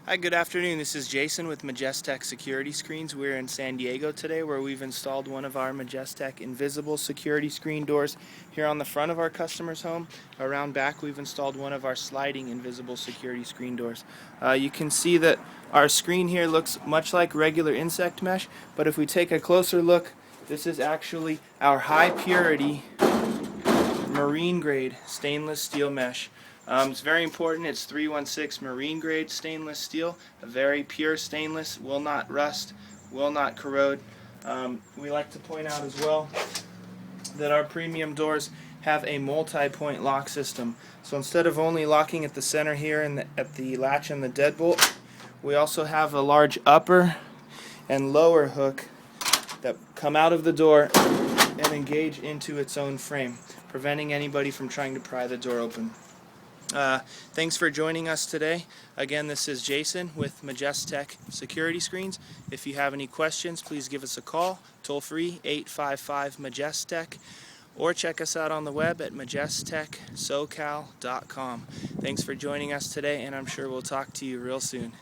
Hi, good afternoon. This is Jason with Majestec Security Screens. We're in San Diego today where we've installed one of our Majestec invisible security screen doors here on the front of our customer's home. Around back we've installed one of our sliding invisible security screen doors. You can see that our screen here looks much like regular insect mesh, but if we take a closer look, this is actually our high purity marine grade stainless steel mesh. It's very important. It's 316 marine grade stainless steel, a very pure stainless, will not rust, will not corrode. We like to point out as well that our premium doors have a multi-point lock system. So instead of only locking at the center here and at the latch and the deadbolt, we also have a large upper and lower hook that come out of the door and engage into its own frame, preventing anybody from trying to pry the door open. Thanks for joining us today. Again, this is Jason with Majestec Security Screens. If you have any questions, please give us a call, toll free 855-MAJESTEC, or check us out on the web at majestecsocal.com. Thanks for joining us today, and I'm sure we'll talk to you real soon.